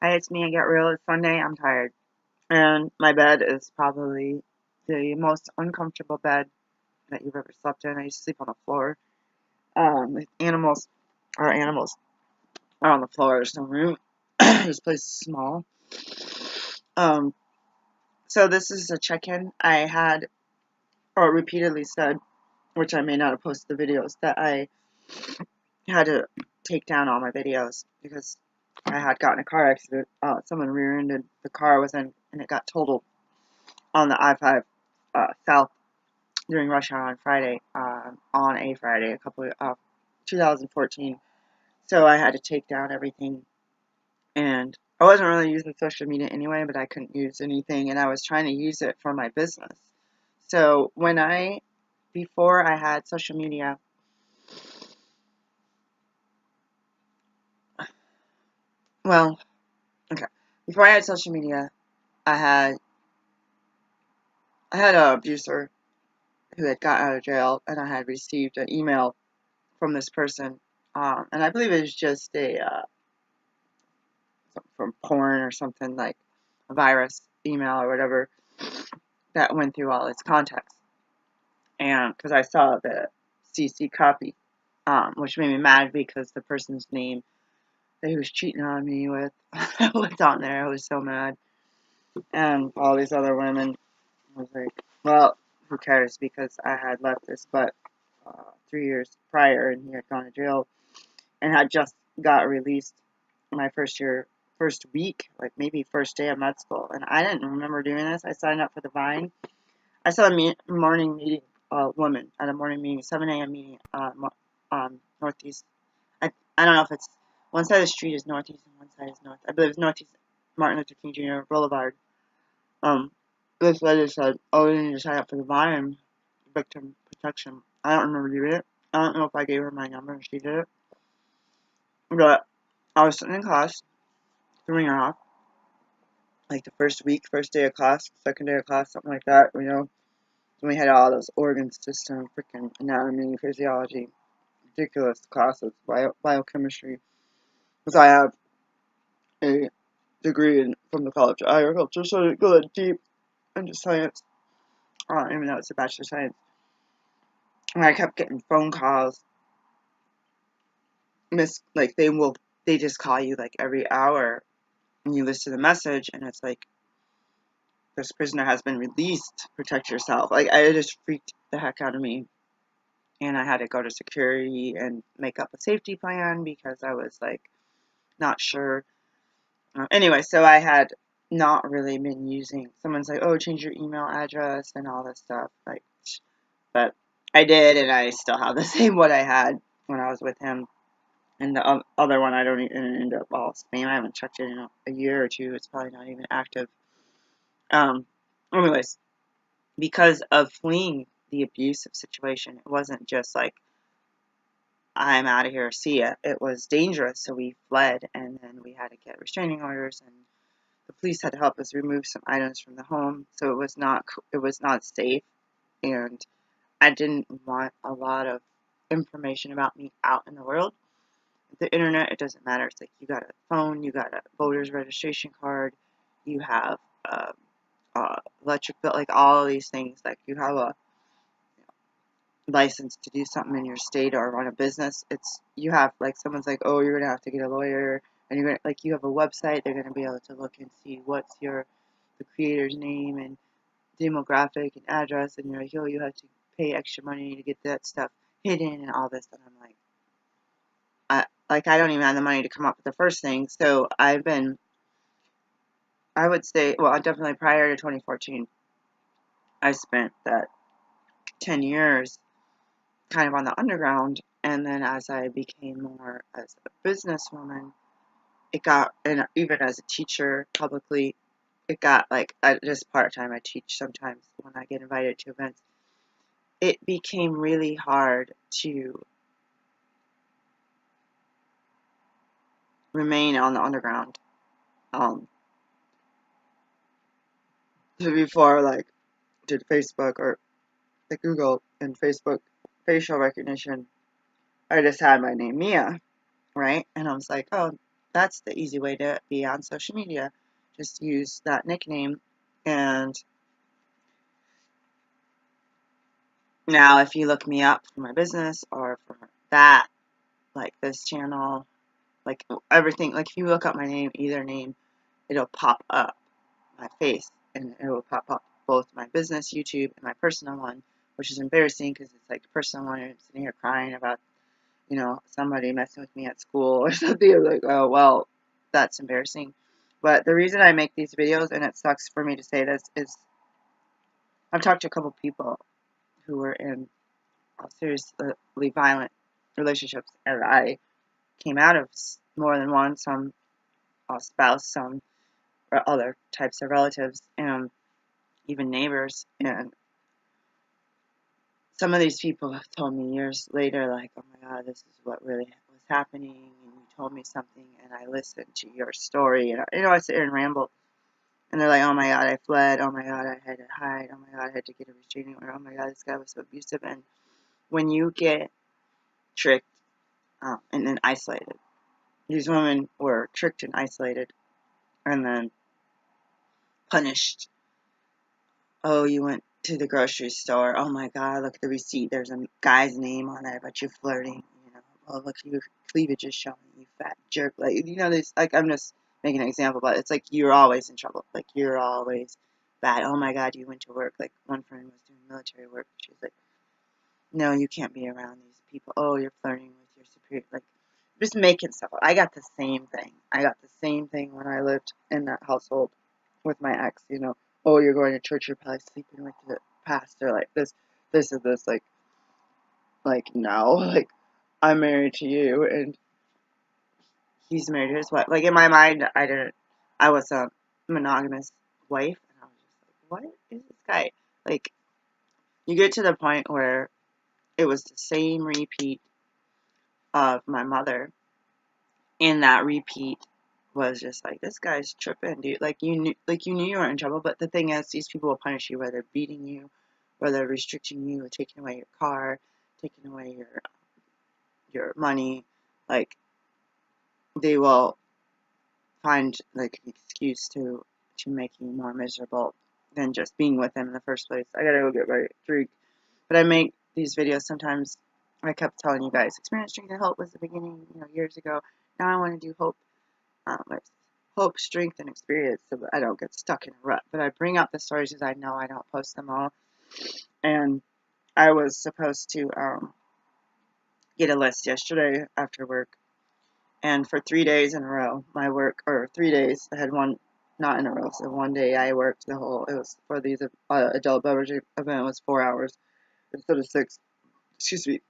Hi, it's me. I get real. It's Sunday. I'm tired. And my bed is probably the most uncomfortable bed that you've ever slept in. I used to sleep on the floor. Animals, our animals are on the floor. There's no room. This place is small. Um, so this is a check-in. I had, or repeatedly said, which I may not have posted the videos, that I had to take down all my videos because I had gotten a car accident. Someone rear-ended the car I was in, and it got totaled on the I-5 south during rush hour on Friday, on a Friday, 2014. So I had to take down everything, and I wasn't really using social media anyway, but I couldn't use anything, and I was trying to use it for my business. So before I had social media, well, okay, before I had social media, I had I had an abuser who had got out of jail, and I had received an email from this person, and I believe it was just from porn or something, like a virus email or whatever, that went through all its contacts. And because I saw the CC copy, which made me mad because the person's name that he was cheating on me with was on there. I was so mad. And all these other women, I was like, well, who cares? Because I had left this but 3 years prior, and he had gone to jail and had just got released my first week, like maybe first day of med school. And I didn't remember doing this. I signed up for the Vine. I saw a morning meeting, woman at a morning meeting, 7 a.m. meeting, Northeast. I don't know if it's one side of the street is Northeast and one side is North. I believe it's Northeast Martin Luther King Jr. Boulevard. Um, this lady said, "Oh, you need to sign up for the Vine victim protection." I don't remember doing it. I don't know if I gave her my number and she did it. But I was sitting in class, throwing her off, like the first week, first day of class, second day of class, something like that, you know. And we had all those organ system, freaking anatomy, physiology, ridiculous classes, biochemistry. Because I have a degree from the College of Agriculture, so I go deep into science, even though it's a Bachelor of Science. And I kept getting phone calls, like they just call you like every hour, and you listen to the message, and it's like, this prisoner has been released, protect yourself. Like, I just freaked the heck out of me. And I had to go to security and make up a safety plan because I was like not sure. Anyway, so I had not really been using. Someone's like, "Oh, change your email address and all this stuff." Like, but I did, and I still have the same what I had when I was with him. And the other one, I don't even end up all spam. I haven't checked it in a year or two. It's probably not even active. Um, anyways, because of fleeing the abusive situation, it wasn't just like, I'm out of here, see ya. It was dangerous, so we fled, and then we had to get restraining orders, and the police had to help us remove some items from the home, so it was not safe, and I didn't want a lot of information about me out in the world. The internet, it doesn't matter. It's like, you got a phone, you got a voter's registration card, you have electric bill, like all of these things. Like, you have a license to do something in your state or run a business. It's, you have, like, someone's like, "Oh, you're gonna have to get a lawyer," and you're gonna, like, you have a website, they're gonna be able to look and see what's the creator's name and demographic and address, and you're like, "Oh, you have to pay extra money to get that stuff hidden," and all this. And I'm like, I don't even have the money to come up with the first thing. So I would say, well, definitely prior to 2014, I spent that 10 years kind of on the underground, and then as I became more as a businesswoman, it got, and even as a teacher publicly, it got, like, just part-time. I teach sometimes when I get invited to events. It became really hard to remain on the underground. Um, before, like, did Facebook or the Google and Facebook facial recognition, I just had my name, Mia, right? And I was like, oh. that's the easy way to be on social media. Just use that nickname. And now if you look me up for my business or for that, like this channel, like everything, like if you look up my name, either name, it'll pop up my face, and it will pop up both my business YouTube and my personal one, which is embarrassing because it's like the personal one, and I'm sitting here crying about, you know, somebody messing with me at school or something. I'm like, oh, well, that's embarrassing. But the reason I make these videos, and it sucks for me to say this, is I've talked to a couple people who were in seriously violent relationships, and I came out of more than one, some a spouse, some other types of relatives, and even neighbors. And some of these people have told me years later, like, oh my God, this is what really was happening, and you told me something, and I listened to your story, and I sit here and ramble, and they're like, oh my God, I fled, oh my God, I had to hide, oh my God, I had to get a restraining order, oh my God, this guy was so abusive. And when you get tricked and then isolated, these women were tricked and isolated, and then punished. Oh, you went to the grocery store. Oh my God, look at the receipt. There's a guy's name on it, but you're flirting. You know, oh look, your cleavage is showing. You fat jerk. Like, you know, this. Like, I'm just making an example, but it's like you're always in trouble. Like, you're always bad. Oh my God, you went to work. Like, one friend was doing military work. She's like, no, you can't be around these people. Oh, you're flirting with your superior. Like, just making stuff up. I got the same thing. I got the same thing when I lived in that household with my ex. You know, oh, you're going to church. You're probably sleeping with the pastor. Like this is this. Like no. Like, I'm married to you, and he's married to his wife. Like, in my mind, I was a monogamous wife, and I was just like, what is this guy? Like, you get to the point where it was the same repeat of my mother, and that repeat was just like, this guy's tripping, dude. Like, you knew you were in trouble, but the thing is, these people will punish you, whether beating you, whether restricting you, or taking away your car, taking away your money. Like, they will find like an excuse to make you more miserable than just being with them in the first place. I gotta go get my drink. But I make these videos sometimes. I kept telling you guys, experience drink and hope was the beginning, years ago. Now I want to do hope, like hope, strength, and experience, so that I don't get stuck in a rut. But I bring up the stories because I know I don't post them all. And I was supposed to get a list yesterday after work, and for 3 days in a row, my work, or 3 days, I had one, not in a row, so one day I worked the whole, it was for these adult beverage event, was 4 hours instead of 6, excuse me,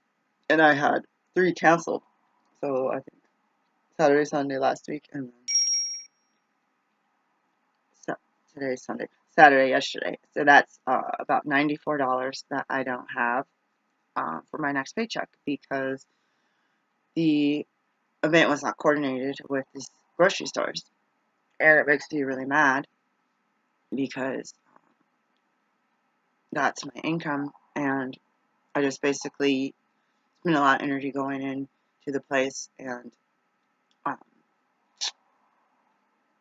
and I had 3 canceled, so I think Saturday, Sunday last week, and then today's Sunday, Saturday yesterday, so that's about $94 that I don't have for my next paycheck, because the event was not coordinated with these grocery stores, and it makes me really mad, because that's my income, and I just basically spent a lot of energy going in to the place, and um,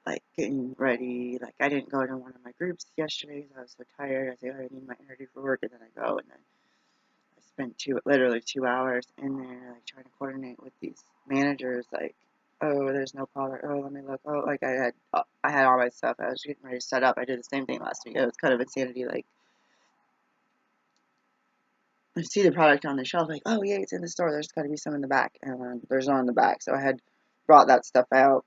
like getting ready. Like, I didn't go to one of my groups yesterday because I was so tired. I was like, oh, I need my energy for work, and then I go, and then I spent literally 2 hours in there, like trying to coordinate with these managers. Like, oh, there's no caller. Oh, let me look. Oh, like I had all my stuff. I was getting ready to set up. I did the same thing last week. It was kind of insanity. Like, I see the product on the shelf, like, oh yeah, it's in the store. There's got to be some in the back, and there's none in the back. So I had brought that stuff out.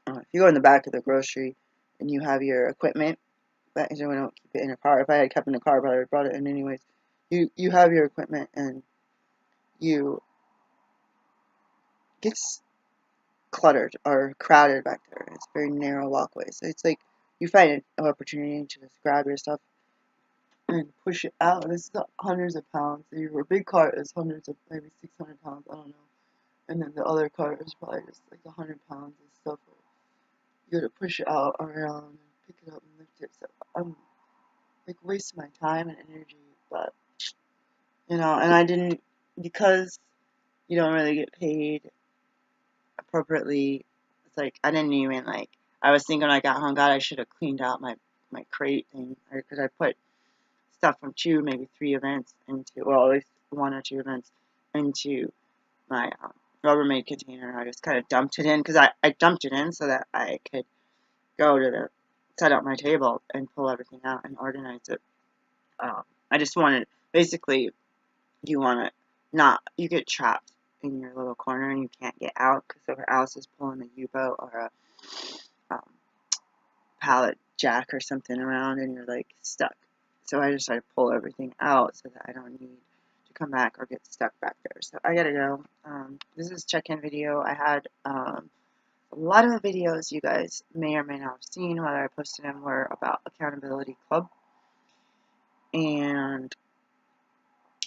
If you go in the back of the grocery and you have your equipment, but we don't keep it in a car. If I had kept it in a car, but I brought it in anyways. You have your equipment, and you gets cluttered or crowded back there. It's very narrow walkways. So it's like you find an opportunity to just grab your stuff and push it out. And it's hundreds of pounds. Your big cart is hundreds of, maybe 600 pounds. I don't know. And then the other cart is probably just like 100 pounds and stuff. You gotta push it out around and pick it up and lift it. So I'm like wasting my time and energy, but and I didn't, because you don't really get paid appropriately. like, I didn't even, like, I was thinking when I got home, God, I should have cleaned out my crate thing, because I put stuff from 2, maybe 3 events into, well, at least 1 or 2 events into my Rubbermaid container, and I just kind of dumped it in, because I dumped it in so that I could go to set up my table and pull everything out and organize it. I just wanted, basically, you get trapped in your little corner and you can't get out because someone else is pulling a U-boat or a pallet jack or something around and you're like stuck. So I decided to pull everything out so that I don't need to come back or get stuck back there. So I gotta go. This is a check-in video. I had a lot of the videos you guys may or may not have seen, whether I posted them, were about Accountability Club. And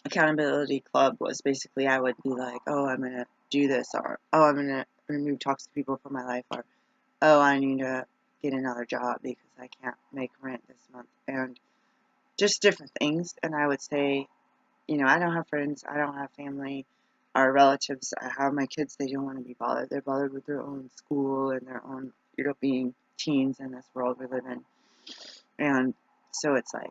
Accountability Club was basically, I would be like, oh, I'm going to do this, or oh, I'm going to remove toxic people from my life, or oh, I need to get another job because I can't make rent this month, and just different things. And I would say, you know, I don't have friends, I don't have family, or relatives. I have my kids, they don't want to be bothered. They're bothered with their own school and their own, you know, being teens in this world we live in. And so it's like,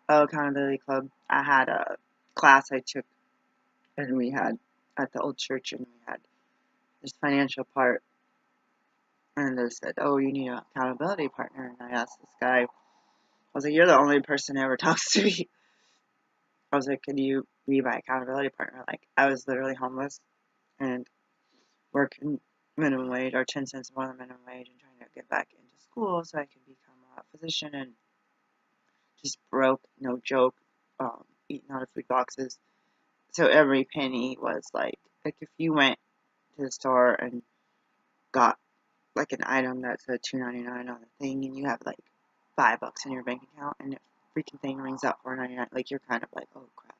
oh, Accountability Club. I had a class I took, and we had at the old church, and we had this financial part, and they said, oh, you need an accountability partner. And I asked this guy, I was like, you're the only person that ever talks to me. I was like, can you be my accountability partner? Like, I was literally homeless and working minimum wage, or 10 cents more than minimum wage, and trying to get back into school so I could become a physician, and just broke, no joke, eating out of food boxes. So every penny was like if you went to the store and got like an item that said $2.99 on the thing, and you have like $5 in your bank account, and the freaking thing rings out $4.99, like you're kind of like, oh crap.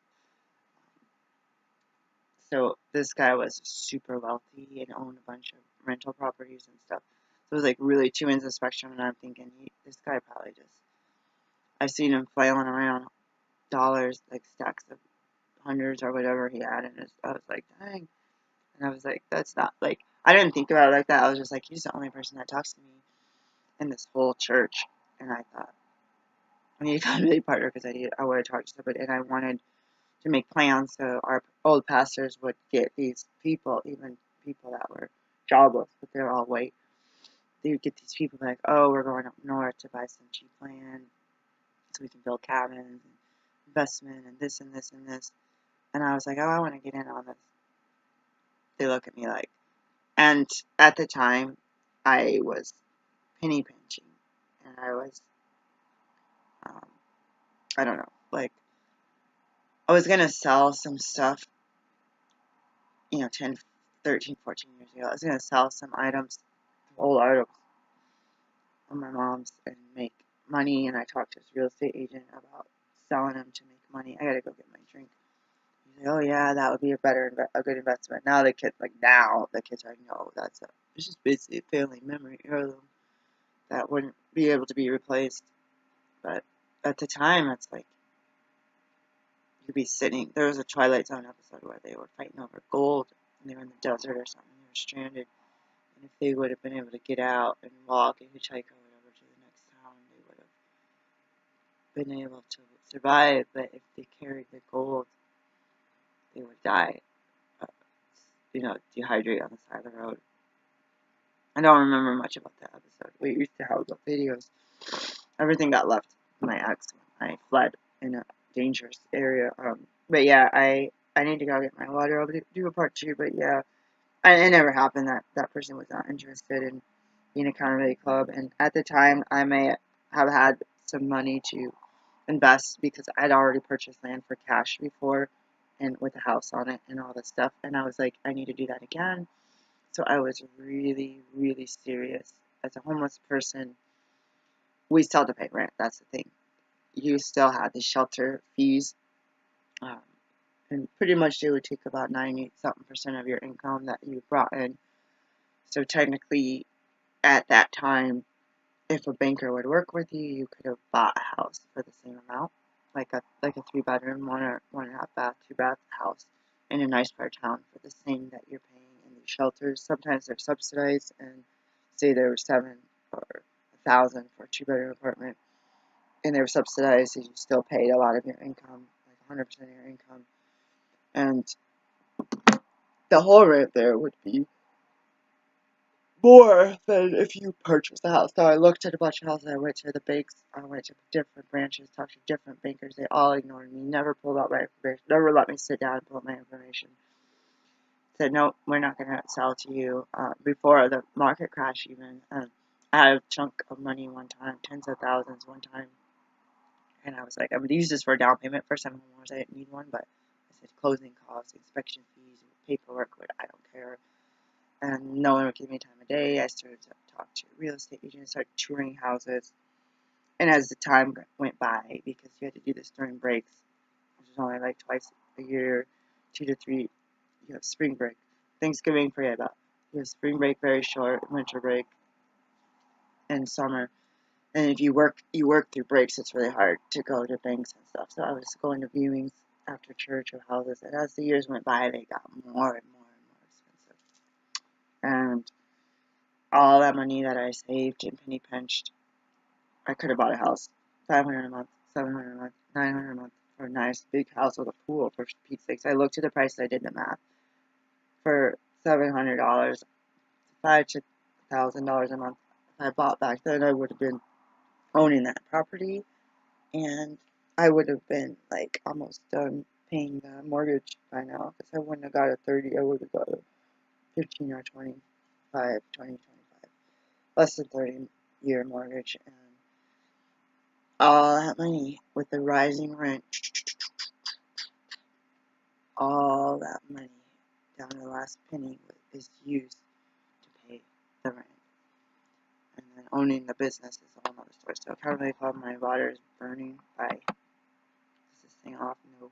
So this guy was super wealthy and owned a bunch of rental properties and stuff. So it was like really two ends of the spectrum, and I'm thinking, this guy probably just, I've seen him flailing around dollars, like stacks of hundreds or whatever he had, and I was like, dang. And I was like, that's not, like, I didn't think about it like that. I was just like, he's the only person that talks to me in this whole church. And I thought, I need a accountability partner, because I would have talked to somebody, and I wanted to make plans so our old pastors would get these people, even people that were jobless, but they're all white. They would get these people like, oh, we're going up north to buy some cheap land so we can build cabins and investment and this and this and this. And I was like, oh, I want to get in on this. They look at me like, and at the time, I was penny pinching, and I was, I don't know, like, I was going to sell some stuff, you know, 10, 13, 14 years ago. I was going to sell some items, old items on my mom's, and make money, and I talked to this real estate agent about selling them to make money. I got to go get my drink. He's like, oh yeah, that would be a good investment. Now the kids are like, no, it's just basically a family memory heirloom that wouldn't be able to be replaced. But at the time, it's like, you'd be sitting, there was a Twilight Zone episode where they were fighting over gold, and they were in the desert or something, they were stranded, and if they would have been able to get out and walk and hitchhike or whatever to the next town, they would have been able to survive. But if they carried the gold, they would die, uh, dehydrate on the side of the road. I don't remember much about that episode. We used to have the videos. Everything got left to my ex when I fled in a dangerous area. But yeah, I need to go get my water. I'll do a part 2. But yeah, it never happened. That person was not interested in being a accountability club. And at the time, I may have had some money to invest, because I'd already purchased land for cash before, and with a house on it and all this stuff. And I was like, I need to do that again. So I was really, really serious. As a homeless person, we still had to pay rent. That's the thing. You still had the shelter fees. And pretty much they would take about 90-something% of your income that you brought in. So technically, at that time, if a banker would work with you, you could have bought a house for the same amount, like a 3-bedroom, 1.5 bath, 2-bath house in a nice part of town for the same that you're paying in these shelters. Sometimes they're subsidized, and say they were 7 or 1,000 for a 2-bedroom apartment, and they were subsidized, so you still paid a lot of your income, like 100% of your income, and the whole rent there would be more than if you purchased a house. So I looked at a bunch of houses. I went to the banks. I went to different branches, talked to different bankers. They all ignored me. Never pulled out my information. Never let me sit down and pull out my information. Said, no, we're not going to sell to you. Before the market crash even. I had a chunk of money one time, tens of thousands one time. And I was like, I'm going to use this for a down payment for some homeowners. I didn't need one, but I said closing costs, inspection fees, paperwork, but I don't care. And no one would give me time of day. I started to talk to real estate agents, started touring houses. And as the time went by, because you had to do this during breaks, which is only like twice a year, 2 to 3, you have spring break. Thanksgiving, forget about. You have spring break, very short, winter break, and summer. And if you work through breaks, it's really hard to go to banks and stuff. So I was going to viewings after church of houses, and as the years went by, they got more and more and more expensive. And all that money that I saved and penny pinched, I could have bought a house. $500 a month, $700 a month, $900 a month for a nice big house with a pool, for Pete's sakes. I looked at the price, I did the math. For $700, $5,000 to $1,000 a month, if I bought back then, I would have been owning that property, and I would have been like almost done paying the mortgage by now, because I wouldn't have got a 30, I would have got a 15 or 25, 25, less than 30-year mortgage. And all that money with the rising rent, all that money down to the last penny is used to pay the rent. And then owning the business is a whole other story. So accountability called my water is burning. Is this thing off? No.